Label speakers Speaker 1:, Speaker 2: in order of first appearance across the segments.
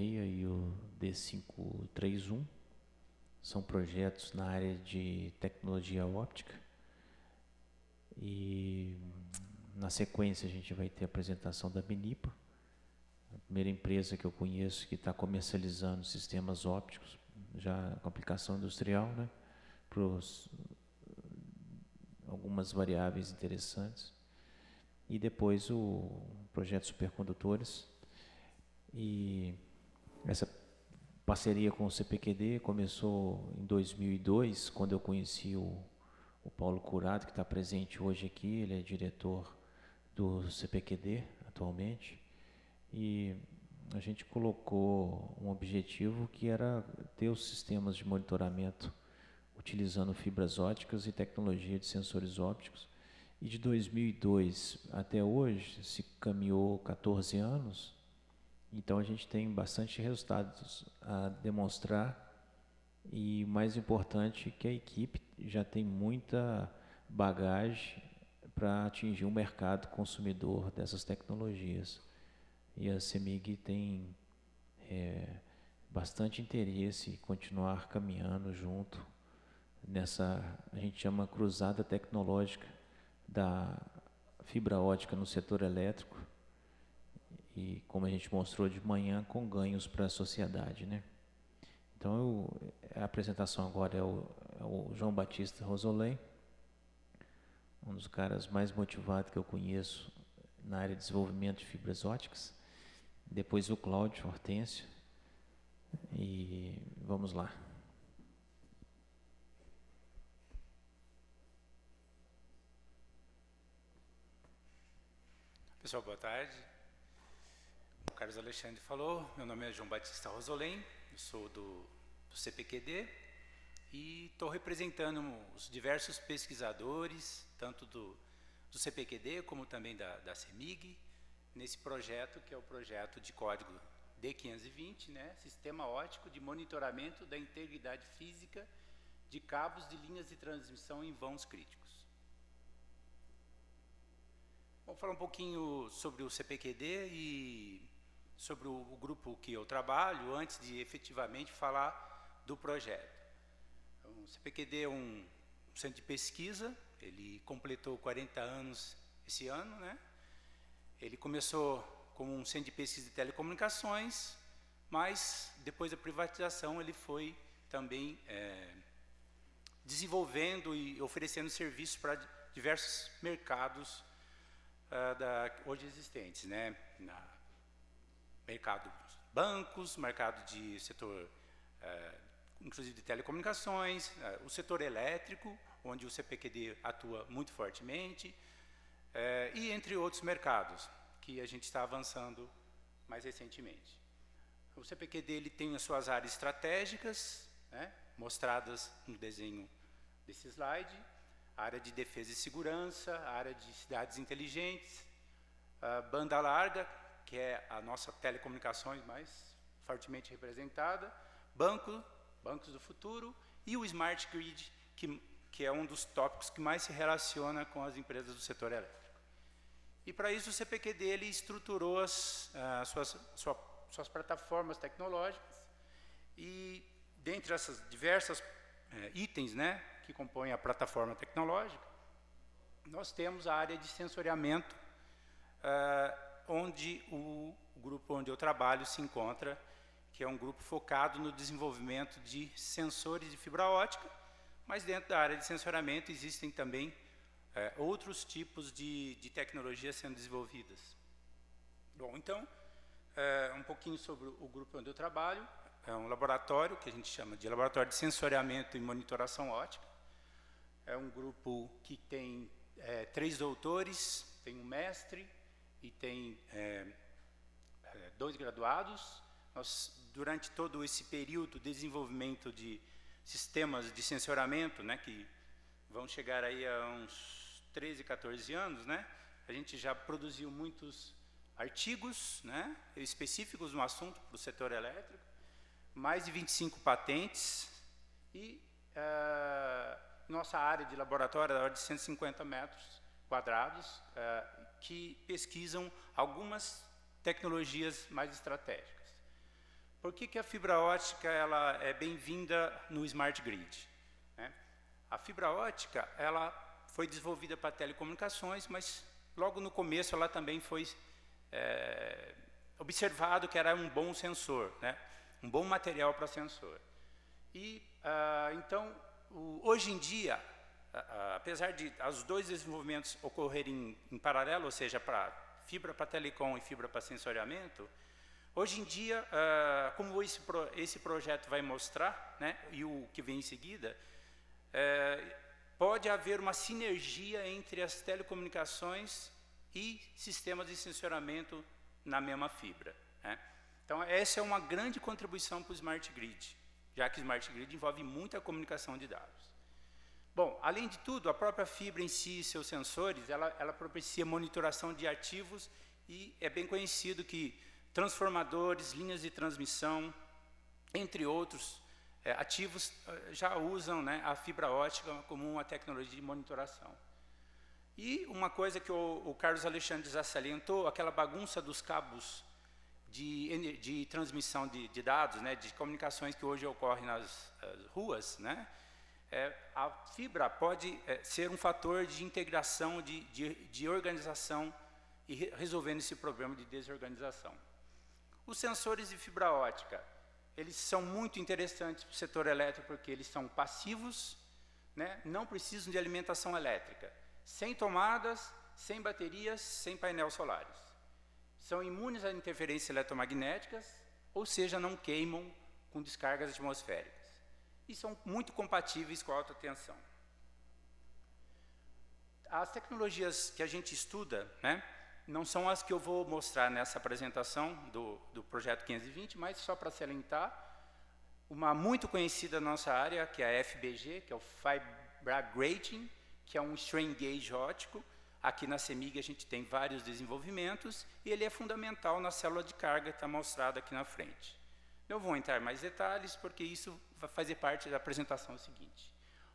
Speaker 1: e o D531. São projetos na área de tecnologia óptica. E na sequência a gente vai ter a apresentação da Benipa, a primeira empresa que eu conheço que está comercializando sistemas ópticos, já com aplicação industrial, né, para algumas variáveis interessantes. E depois o projeto Supercondutores. E essa parceria com o CPQD começou em 2002, quando eu conheci o Paulo Curado, que está presente hoje aqui. Ele é diretor do CPQD atualmente. E a gente colocou um objetivo que era ter os sistemas de monitoramento utilizando fibras ópticas e tecnologia de sensores ópticos. E de 2002 até hoje se caminhou 14 anos. Então a gente tem bastante resultados a demonstrar, e o mais importante que a equipe já tem muita bagagem para atingir o mercado consumidor dessas tecnologias. E a CEMIG tem bastante interesse em continuar caminhando junto nessa, a gente chama cruzada tecnológica da fibra ótica no setor elétrico, e como a gente mostrou de manhã, com ganhos para a sociedade, né? Então a apresentação agora é o João Batista Rosolém, um dos caras mais motivados que eu conheço na área de desenvolvimento de fibras óticas. Depois o Cláudio Hortêncio. E vamos lá.
Speaker 2: Pessoal, boa tarde. O Carlos Alexandre falou, meu nome é João Batista Rosolém, eu sou do CPQD e estou representando os diversos pesquisadores, tanto do CPQD como também da CEMIG, nesse projeto que é o projeto de código D520, né, Sistema Óptico de Monitoramento da Integridade Física de Cabos de Linhas de Transmissão em Vãos Críticos. Vou falar um pouquinho sobre o CPQD e sobre o grupo que eu trabalho, antes de efetivamente falar do projeto. O CPQD é um centro de pesquisa, ele completou 40 anos esse ano, né? Ele começou como um centro de pesquisa de telecomunicações, mas depois da privatização ele foi também desenvolvendo e oferecendo serviços para diversos mercados hoje existentes, né? Mercado de bancos, mercado de setor, inclusive de telecomunicações, o setor elétrico, onde o CPQD atua muito fortemente, e entre outros mercados que a gente está avançando mais recentemente. O CPQD ele tem as suas áreas estratégicas, né, mostradas no desenho desse slide: a área de defesa e segurança, a área de cidades inteligentes, a banda larga, que é a nossa telecomunicações mais fortemente representada, bancos do futuro, e o Smart Grid, que é um dos tópicos que mais se relaciona com as empresas do setor elétrico. E para isso o CPQD ele estruturou suas plataformas tecnológicas, e dentre essas diversas itens, né, que compõem a plataforma tecnológica, nós temos a área de sensoriamento, onde o grupo onde eu trabalho se encontra, que é um grupo focado no desenvolvimento de sensores de fibra ótica, mas dentro da área de sensoriamento existem também outros tipos de tecnologias sendo desenvolvidas. Bom, então, um pouquinho sobre o grupo onde eu trabalho. É um laboratório que a gente chama de Laboratório de Sensoriamento e Monitoração Óptica. É um grupo que tem 3 doutores, tem um mestre e tem 2 graduados. Nós, durante todo esse período de desenvolvimento de sistemas de sensoramento, né, que vão chegar aí a uns 13, 14 anos, né, a gente já produziu muitos artigos, né, específicos no assunto para o setor elétrico, mais de 25 patentes, e nossa área de laboratório é de 150 metros quadrados, que pesquisam algumas tecnologias mais estratégicas. Por que a fibra ótica ela é bem-vinda no Smart Grid? Né? A fibra ótica ela foi desenvolvida para telecomunicações, mas logo no começo ela também foi observado que era um bom sensor, né? Um bom material para sensor. E, então, hoje em dia, apesar de os dois desenvolvimentos ocorrerem em paralelo, ou seja, para fibra para telecom e fibra para sensoriamento, hoje em dia, como esse projeto vai mostrar, né, e o que vem em seguida, pode haver uma sinergia entre as telecomunicações e sistemas de sensoramento na mesma fibra. Né? Então, essa é uma grande contribuição para o Smart Grid, já que o Smart Grid envolve muita comunicação de dados. Bom, além de tudo, a própria fibra em si e seus sensores, ela propicia monitoração de ativos e é bem conhecido que transformadores, linhas de transmissão, entre outros ativos, já usam, né, a fibra ótica como uma tecnologia de monitoração. E uma coisa que o Carlos Alexandre já salientou, aquela bagunça dos cabos de transmissão de dados, né, de comunicações que hoje ocorrem nas ruas, né, a fibra pode ser um fator de integração, de organização e resolvendo esse problema de desorganização. Os sensores de fibra ótica, eles são muito interessantes para o setor elétrico porque eles são passivos, né, não precisam de alimentação elétrica, sem tomadas, sem baterias, sem painéis solares. São imunes a interferências eletromagnéticas, ou seja, não queimam com descargas atmosféricas. E são muito compatíveis com a alta tensão. As tecnologias que a gente estuda, né, não são as que eu vou mostrar nessa apresentação do projeto 520, mas só para salientar, uma muito conhecida na nossa área, que é a FBG, que é o Fibra Grating, que é um strain gauge óptico. Aqui na CEMIG a gente tem vários desenvolvimentos, e ele é fundamental na célula de carga, que está mostrado aqui na frente. Não vou entrar em mais detalhes, porque isso vai fazer parte da apresentação seguinte.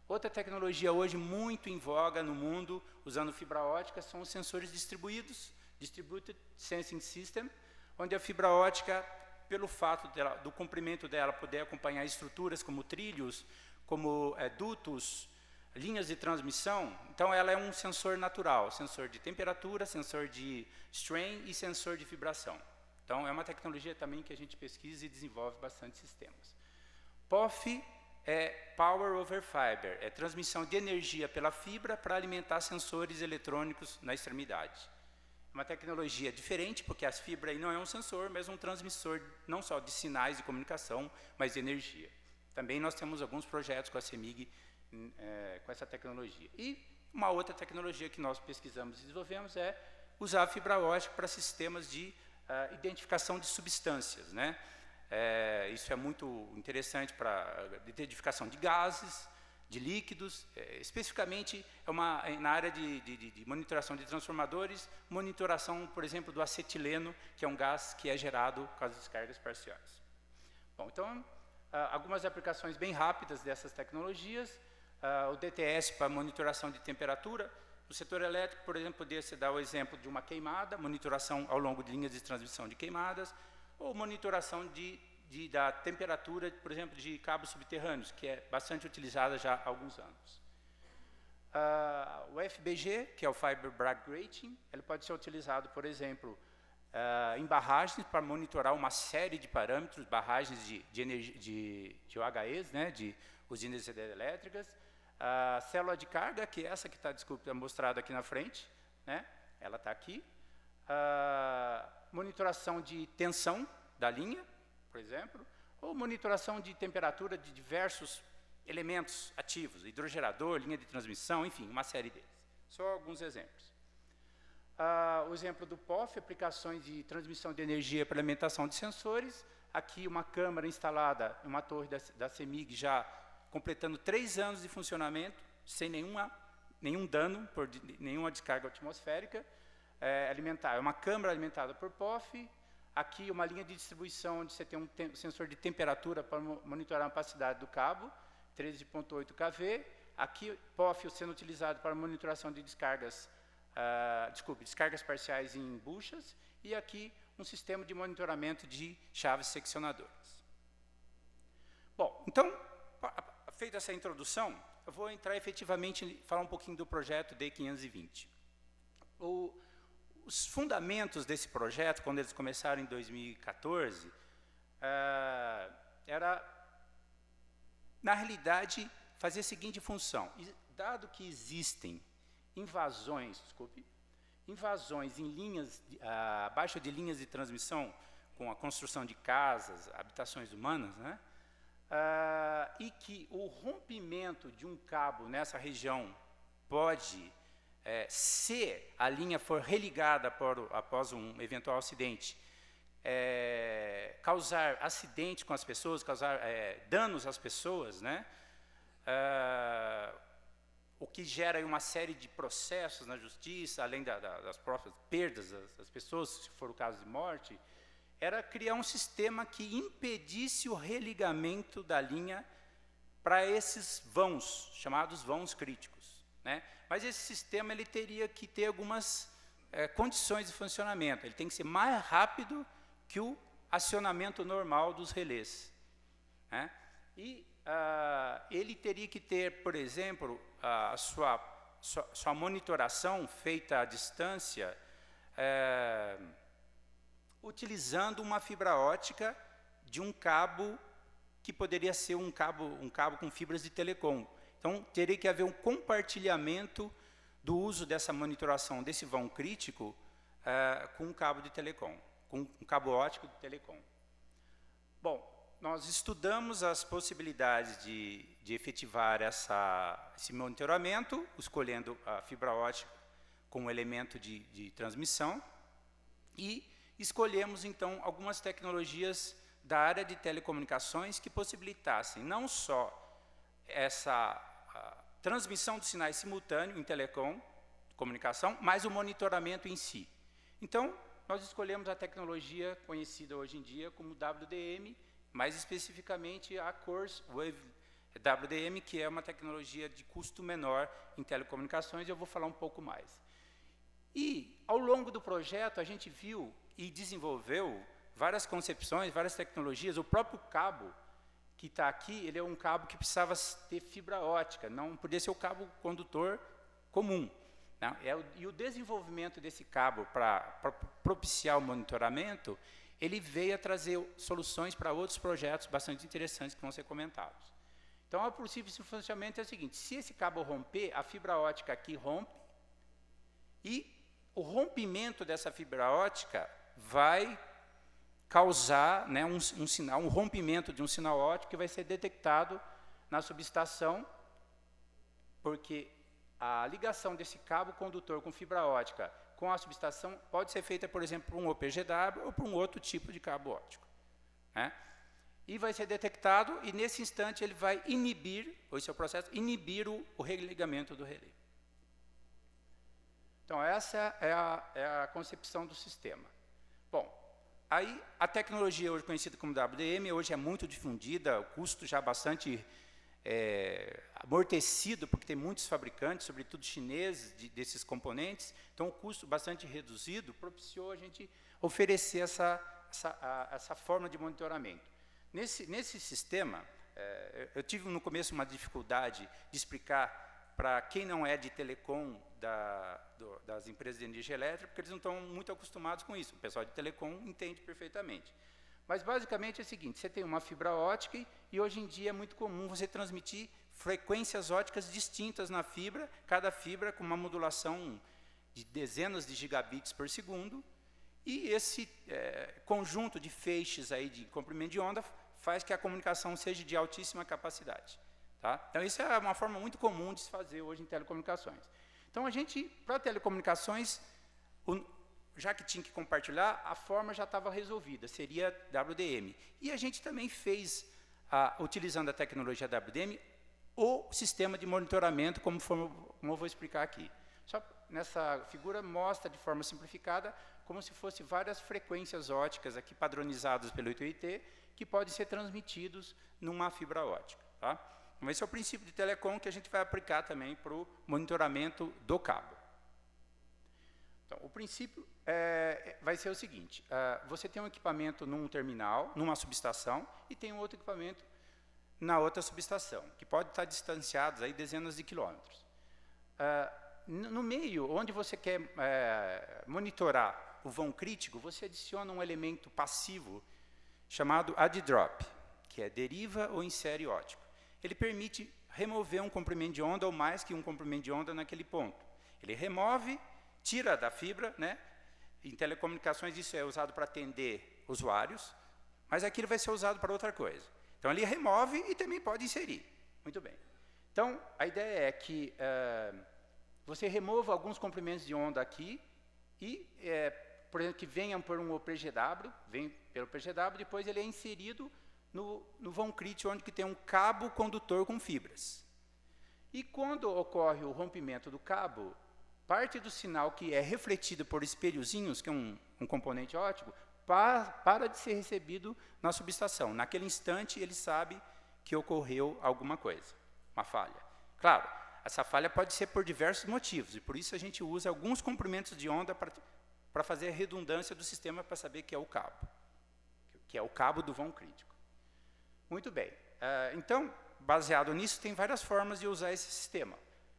Speaker 2: Outra tecnologia hoje muito em voga no mundo, usando fibra ótica, são os sensores distribuídos, Distributed Sensing System, onde a fibra ótica, pelo fato do comprimento dela poder acompanhar estruturas como trilhos, como dutos, linhas de transmissão, então ela é um sensor natural, sensor de temperatura, sensor de strain e sensor de vibração. Então, é uma tecnologia também que a gente pesquisa e desenvolve bastante sistemas. POF é Power over Fiber, é transmissão de energia pela fibra para alimentar sensores eletrônicos na extremidade. Uma tecnologia diferente, porque a fibra aí não é um sensor, mas um transmissor não só de sinais de comunicação, mas de energia. Também nós temos alguns projetos com a CEMIG com essa tecnologia. E uma outra tecnologia que nós pesquisamos e desenvolvemos é usar a fibra ótica para sistemas de identificação de substâncias, né? Isso é muito interessante para identificação de gases, de líquidos, especificamente na área de monitoração de transformadores, monitoração, por exemplo, do acetileno, que é um gás que é gerado com as descargas parciais. Bom, então, algumas aplicações bem rápidas dessas tecnologias, o DTS para monitoração de temperatura. No setor elétrico, por exemplo, poderia-se dar o exemplo de uma queimada, monitoração ao longo de linhas de transmissão de queimadas, ou monitoração da temperatura, por exemplo, de cabos subterrâneos, que é bastante utilizada já há alguns anos. O FBG, que é o Fiber Bragg Grating, ele pode ser utilizado, por exemplo, em barragens para monitorar uma série de parâmetros, barragens de OHEs, né, de usinas hidrelétricas. A célula de carga, que é essa que está mostrada aqui na frente, né? Ela está aqui. Monitoração de tensão da linha, por exemplo, ou monitoração de temperatura de diversos elementos ativos, hidrogerador, linha de transmissão, enfim, uma série deles. Só alguns exemplos. O exemplo do POF, aplicações de transmissão de energia para alimentação de sensores. Aqui uma câmara instalada em uma torre da CEMIG já completando 3 anos de funcionamento, sem nenhum dano, por nenhuma descarga atmosférica. É uma câmara alimentada por POF. Aqui uma linha de distribuição onde você tem um sensor de temperatura para monitorar a capacidade do cabo, 13.8 kV. Aqui POF sendo utilizado para monitoração de descargas parciais em buchas. E aqui um sistema de monitoramento de chaves seccionadoras. Bom, então, feita essa introdução, eu vou entrar efetivamente e falar um pouquinho do projeto D520. Os fundamentos desse projeto, quando eles começaram em 2014, era, na realidade, fazer a seguinte função. Dado que existem invasões em linhas, abaixo de linhas de transmissão, com a construção de casas, habitações humanas, né? E que o rompimento de um cabo nessa região pode, se a linha for religada após um eventual acidente, causar acidentes com as pessoas, causar danos às pessoas, né? O que gera uma série de processos na justiça, além das próprias perdas das pessoas, se for o caso de morte, era criar um sistema que impedisse o religamento da linha para esses vãos, chamados vãos críticos, né? Mas esse sistema ele teria que ter algumas condições de funcionamento. Ele tem que ser mais rápido que o acionamento normal dos relés, né? E ele teria que ter, por exemplo, a sua monitoração feita à distância, utilizando uma fibra ótica de um cabo que poderia ser um cabo com fibras de telecom. Então, teria que haver um compartilhamento do uso dessa monitoração desse vão crítico com um cabo de telecom, com um cabo ótico de telecom. Bom, nós estudamos as possibilidades de efetivar esse monitoramento, escolhendo a fibra ótica como elemento de transmissão, e escolhemos, então, algumas tecnologias da área de telecomunicações que possibilitassem não só essa transmissão dos sinais simultâneo em telecom, comunicação, mas o monitoramento em si. Então, nós escolhemos a tecnologia conhecida hoje em dia como WDM, mais especificamente a Coarse Wave WDM, que é uma tecnologia de custo menor em telecomunicações, e eu vou falar um pouco mais. E, ao longo do projeto, a gente viu e desenvolveu várias concepções, várias tecnologias. O próprio cabo que está aqui, ele é um cabo que precisava ter fibra ótica, não podia ser o cabo condutor comum, né? E o desenvolvimento desse cabo para propiciar o monitoramento, ele veio a trazer soluções para outros projetos bastante interessantes que vão ser comentados. Então, o princípio de funcionamento é o seguinte: se esse cabo romper, a fibra ótica aqui rompe, e o rompimento dessa fibra ótica vai causar, né, um rompimento de um sinal óptico que vai ser detectado na subestação, porque a ligação desse cabo condutor com fibra ótica com a subestação pode ser feita, por exemplo, por um OPGW ou por um outro tipo de cabo óptico, né? E vai ser detectado, e nesse instante ele vai inibir, esse é o processo, inibir o religamento do relé. Então, essa é a concepção do sistema. Bom, aí a tecnologia hoje conhecida como WDM, hoje é muito difundida, o custo já bastante amortecido, porque tem muitos fabricantes, sobretudo chineses, desses componentes, então o custo bastante reduzido propiciou a gente oferecer essa forma de monitoramento. Nesse sistema, eu tive no começo uma dificuldade de explicar para quem não é de telecom das empresas de energia elétrica, porque eles não estão muito acostumados com isso. O pessoal de telecom entende perfeitamente. Mas, basicamente, é o seguinte: você tem uma fibra ótica e, hoje em dia, é muito comum você transmitir frequências óticas distintas na fibra, cada fibra com uma modulação de dezenas de gigabits por segundo, e esse conjunto de feixes aí de comprimento de onda faz que a comunicação seja de altíssima capacidade. Tá? Então, isso é uma forma muito comum de se fazer hoje em telecomunicações. Então, a gente, para telecomunicações, já que tinha que compartilhar, a forma já estava resolvida, seria WDM. E a gente também fez, utilizando a tecnologia WDM, o sistema de monitoramento, como eu vou explicar aqui. Só nessa figura mostra, de forma simplificada, como se fosse várias frequências óticas aqui padronizadas pelo 8IT, que podem ser transmitidos numa fibra ótica. Tá? Então, esse é o princípio de telecom que a gente vai aplicar também para o monitoramento do cabo. Então, o princípio vai ser o seguinte: você tem um equipamento num terminal, numa subestação, e tem um outro equipamento na outra subestação, que pode estar distanciados aí dezenas de quilômetros. No meio, onde você quer monitorar o vão crítico, você adiciona um elemento passivo chamado add-drop, que é deriva ou insere ótico. Ele permite remover um comprimento de onda ou mais que um comprimento de onda naquele ponto. Ele remove, tira da fibra, né? Em telecomunicações isso é usado para atender usuários, mas aqui ele vai ser usado para outra coisa. Então ele remove e também pode inserir. Muito bem. Então a ideia é que você remova alguns comprimentos de onda aqui e, por exemplo, que venham por um OPGW, vem pelo PGW, depois ele é inserido no vão crítico, onde que tem um cabo condutor com fibras. E quando ocorre o rompimento do cabo, parte do sinal que é refletido por espelhozinhos, que é um componente óptico, para de ser recebido na subestação. Naquele instante, ele sabe que ocorreu alguma coisa, uma falha. Claro, essa falha pode ser por diversos motivos, e por isso a gente usa alguns comprimentos de onda para fazer a redundância do sistema para saber que é o cabo do vão crítico. Muito bem. Então, baseado nisso, tem várias formas de usar esse sistema.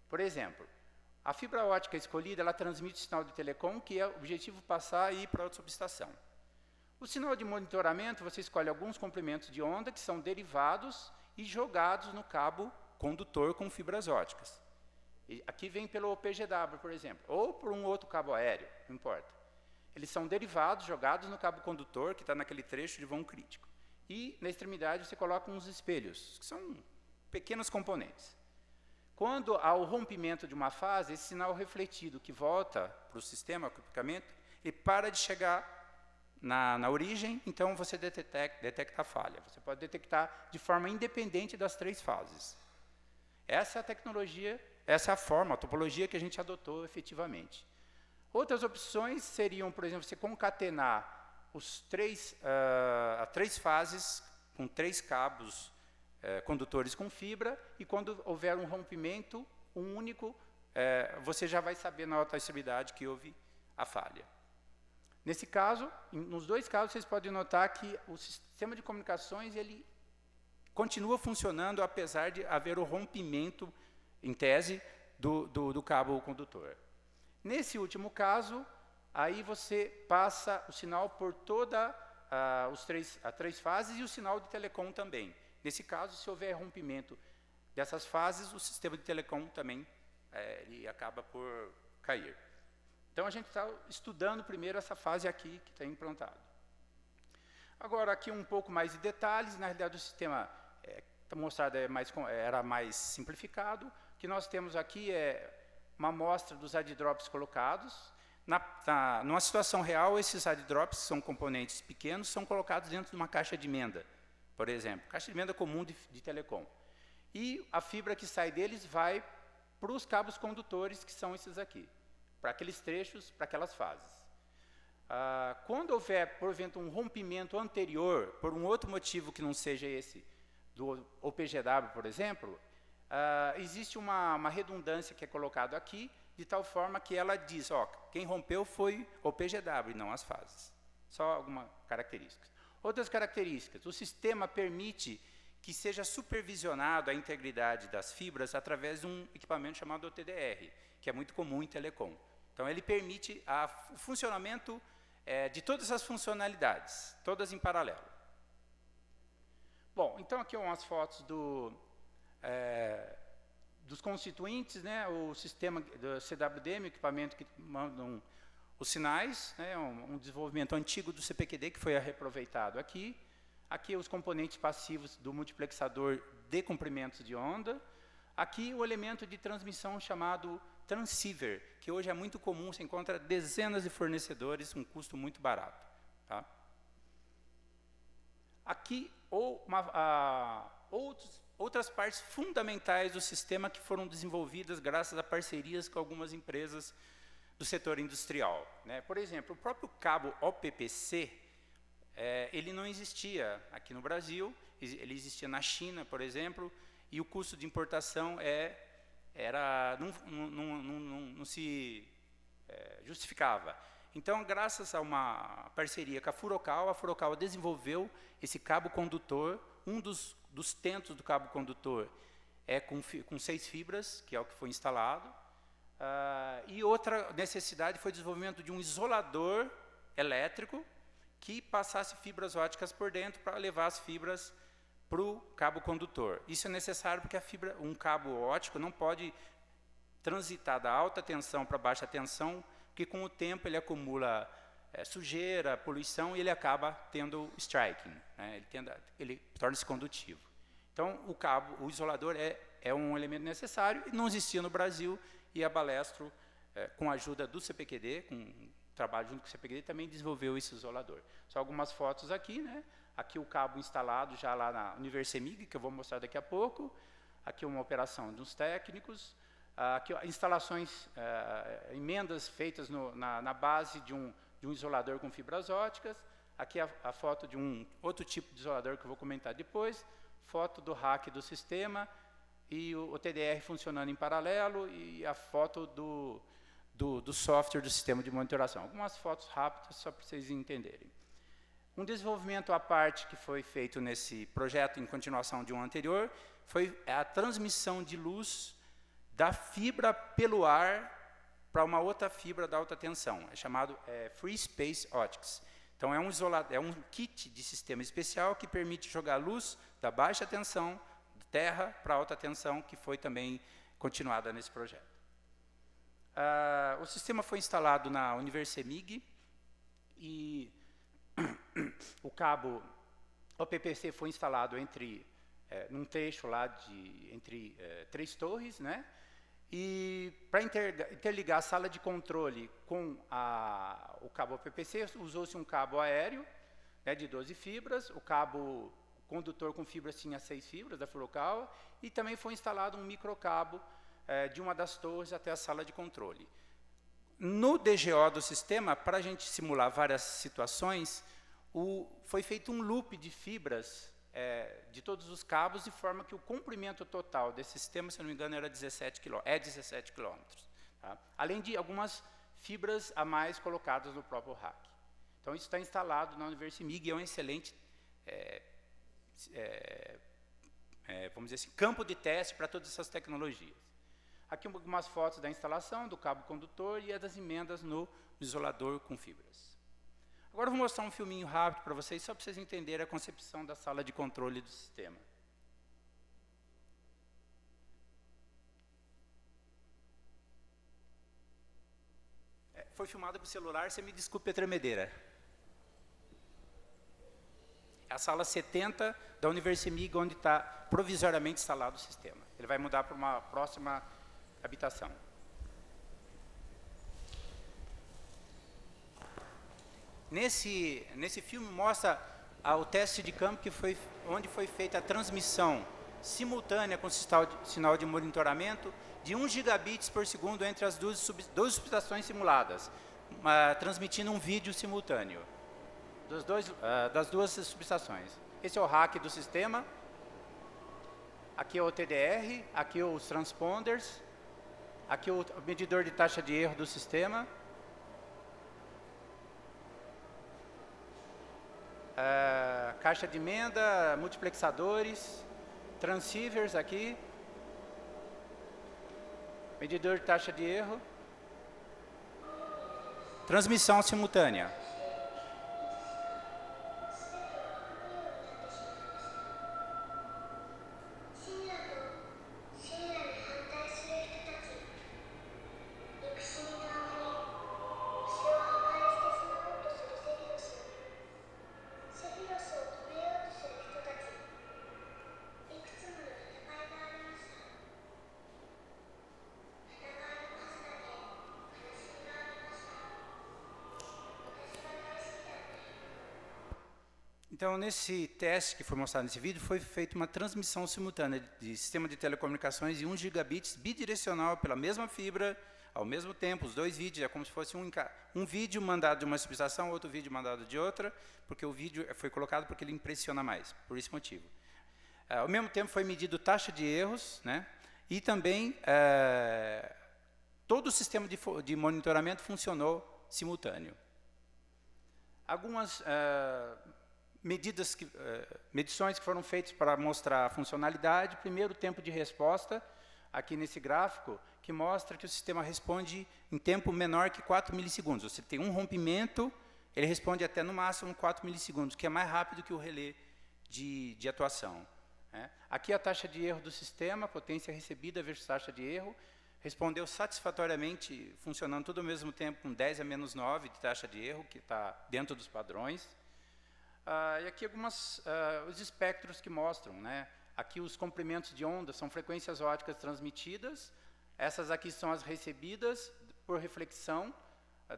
Speaker 2: Por exemplo, a fibra ótica escolhida, ela transmite o sinal de telecom, que é o objetivo passar e ir para outra subestação. O sinal de monitoramento, você escolhe alguns comprimentos de onda que são derivados e jogados no cabo condutor com fibras óticas. E aqui vem pelo OPGW, por exemplo, ou por um outro cabo aéreo, não importa. Eles são derivados, jogados no cabo condutor, que está naquele trecho de vão crítico. E, na extremidade, você coloca uns espelhos, que são pequenos componentes. Quando há o rompimento de uma fase, esse sinal refletido que volta para o sistema, o equipamento, ele para de chegar na origem, então você detecta a falha. Você pode detectar de forma independente das três fases. Essa é a tecnologia, essa é a forma, a topologia que a gente adotou efetivamente. Outras opções seriam, por exemplo, você concatenar as três fases com 3 cabos condutores com fibra, e quando houver um rompimento, um único, você já vai saber na alta estabilidade que houve a falha. Nesse caso, nos dois casos, vocês podem notar que o sistema de comunicações ele continua funcionando, apesar de haver o rompimento, em tese, do cabo condutor. Nesse último caso, aí você passa o sinal por todas as três fases e o sinal de telecom também. Nesse caso, se houver rompimento dessas fases, o sistema de telecom também ele acaba por cair. Então, a gente está estudando primeiro essa fase aqui que está implantado. Agora, aqui um pouco mais de detalhes. Na realidade, o sistema está mostrado era mais simplificado. O que nós temos aqui é uma amostra dos add-drops colocados. Numa situação real, esses add-drops, que são componentes pequenos, são colocados dentro de uma caixa de emenda, por exemplo, caixa de emenda comum de telecom. E a fibra que sai deles vai para os cabos condutores, que são esses aqui, para aqueles trechos, para aquelas fases. Quando houver, porventura, um rompimento anterior, por um outro motivo que não seja esse, do OPGW, por exemplo, existe uma redundância que é colocada aqui, de tal forma que ela diz, quem rompeu foi o PGW, e não as fases. Só algumas características. Outras características, o sistema permite que seja supervisionado a integridade das fibras através de um equipamento chamado OTDR, que é muito comum em telecom. Então, ele permite o funcionamento de todas as funcionalidades, todas em paralelo. Bom, então aqui umas fotos dos constituintes, né, o sistema do CWDM, o equipamento que mandam os sinais, né, um desenvolvimento antigo do CPQD que foi reaproveitado aqui. Aqui os componentes passivos do multiplexador de comprimentos de onda. Aqui o elemento de transmissão chamado transceiver, que hoje é muito comum, você encontra dezenas de fornecedores, um custo muito barato. Tá? Aqui outras partes fundamentais do sistema que foram desenvolvidas graças a parcerias com algumas empresas do setor industrial. Né? Por exemplo, o próprio cabo OPPC, ele não existia aqui no Brasil, ele existia na China, por exemplo, e o custo de importação não se justificava. Então, graças a uma parceria com a Furocal desenvolveu esse cabo condutor, um dos dos tentos do cabo condutor é com 6 fibras, que é o que foi instalado. E outra necessidade foi o desenvolvimento de um isolador elétrico que passasse fibras óticas por dentro para levar as fibras para o cabo condutor. Isso é necessário porque um cabo óptico não pode transitar da alta tensão para baixa tensão, porque com o tempo ele acumula sujeira, poluição, e ele acaba tendo striking, né? Ele torna-se condutivo. Então, o isolador é um elemento necessário, e não existia no Brasil, e a Balestro, com a ajuda do CPQD, com trabalho junto com o CPQD, também desenvolveu esse isolador. Só algumas fotos aqui, né? Aqui o cabo instalado já lá na Universemig, que eu vou mostrar daqui a pouco. Aqui uma operação dos técnicos. Aqui instalações, emendas feitas na base de um isolador com fibras óticas. Aqui a foto de um outro tipo de isolador que eu vou comentar depois. Foto do rack do sistema e o TDR funcionando em paralelo, e a foto do software do sistema de monitoração. Algumas fotos rápidas, só para vocês entenderem. Um desenvolvimento à parte que foi feito nesse projeto, em continuação de um anterior, foi a transmissão de luz da fibra pelo ar para uma outra fibra da alta tensão. É chamado Free Space Optics. Então, é um kit de sistema especial que permite jogar luz da baixa tensão, de terra para alta tensão, que foi também continuada nesse projeto. O sistema foi instalado na Universemig e o cabo OPPC foi instalado num trecho lá entre 3 torres, né? E para interligar a sala de controle com o cabo OPPC, usou-se um cabo aéreo, né, de 12 fibras. O cabo condutor com fibras tinha 6 fibras da Furukawa, e também foi instalado um microcabo de uma das torres até a sala de controle. No DGO do sistema, para a gente simular várias situações, foi feito um loop de fibras de todos os cabos, de forma que o comprimento total desse sistema, se não me engano, era 17 km. Tá? Além de algumas fibras a mais colocadas no próprio rack. Então, isso está instalado na Universemig e é um excelente vamos dizer assim, campo de teste para todas essas tecnologias. Aqui algumas fotos da instalação do cabo condutor e das emendas no isolador com fibras. Agora eu vou mostrar um filminho rápido para vocês, só para vocês entenderem a concepção da sala de controle do sistema. Foi filmado por celular, você me desculpe a tremedeira. É a sala 70 da Universemig, onde está provisoriamente instalado o sistema. Ele vai mudar para uma próxima habitação. Nesse filme mostra o teste de campo, onde foi feita a transmissão simultânea com sinal de monitoramento de 1 gigabits por segundo entre as duas subestações simuladas, transmitindo um vídeo simultâneo das duas subestações. Esse é o rack do sistema. Aqui é o TDR, aqui os transponders, aqui o medidor de taxa de erro do sistema. Caixa de emenda, multiplexadores, transceivers aqui, medidor de taxa de erro, transmissão simultânea. Então, nesse teste que foi mostrado nesse vídeo, foi feita uma transmissão simultânea de sistema de telecomunicações de 1 gigabits bidirecional pela mesma fibra, ao mesmo tempo, os dois vídeos, é como se fosse um vídeo mandado de uma subestação, outro vídeo mandado de outra, porque o vídeo foi colocado porque ele impressiona mais, por esse motivo. Ao mesmo tempo, foi medido taxa de erros, né, e também todo o sistema de monitoramento funcionou simultâneo. Algumas medições que foram feitas para mostrar a funcionalidade. Primeiro, o tempo de resposta, aqui nesse gráfico, que mostra que o sistema responde em tempo menor que 4 milissegundos. Você tem um rompimento, ele responde até, no máximo, 4 milissegundos, que é mais rápido que o relé de atuação. Aqui a taxa de erro do sistema, potência recebida versus taxa de erro, respondeu satisfatoriamente, funcionando tudo ao mesmo tempo, com 10 a menos 9 de taxa de erro, que está dentro dos padrões. E aqui os espectros que mostram, né? Aqui os comprimentos de onda são frequências óticas transmitidas, essas aqui são as recebidas por reflexão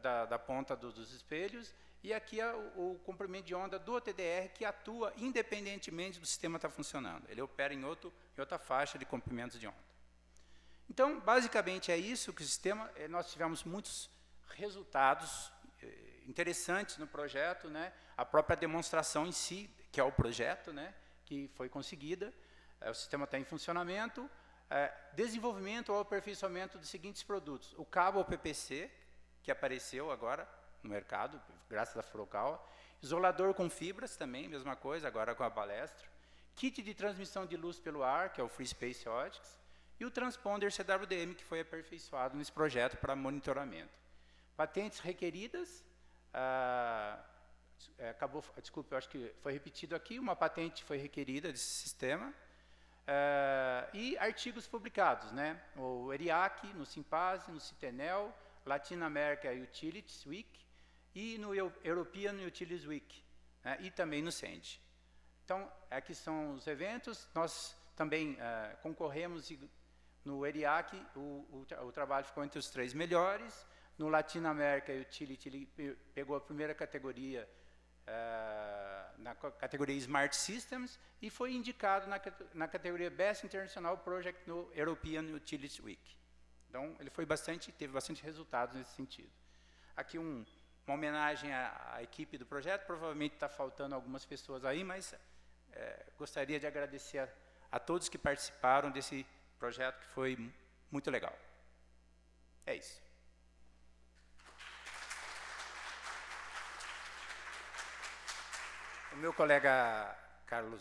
Speaker 2: da ponta dos espelhos, e aqui é o comprimento de onda do OTDR, que atua independentemente do sistema estar funcionando. Ele opera em outra faixa de comprimentos de onda. Então, basicamente, é isso que o sistema... Nós tivemos muitos resultados interessantes no projeto, né? A própria demonstração em si, que é o projeto, né? Que foi conseguida. O sistema está em funcionamento. Desenvolvimento ou aperfeiçoamento dos seguintes produtos. O cabo PPC, que apareceu agora no mercado, graças à Furukawa. Isolador com fibras também, mesma coisa, agora com a Balestro. Kit de transmissão de luz pelo ar, que é o Free Space Optics. E o transponder CWDM, que foi aperfeiçoado nesse projeto para monitoramento. Patentes requeridas, desculpe, eu acho que foi repetido aqui, uma patente foi requerida desse sistema, e artigos publicados, né? O ERIAC, no Simpase, no Citenel, Latin America Utilities Week, e no European Utilities Week, né? E também no CEND. Então, aqui são os eventos, nós também concorremos no ERIAC, o trabalho ficou entre os 3 melhores. No Latin America Utility, ele pegou a primeira categoria, na categoria Smart Systems, e foi indicado na categoria Best International Project no European Utilities Week. Então, ele teve bastante resultados nesse sentido. Aqui uma homenagem à equipe do projeto, provavelmente está faltando algumas pessoas aí, mas gostaria de agradecer a todos que participaram desse projeto, que foi muito legal. É isso. O meu colega Cláudio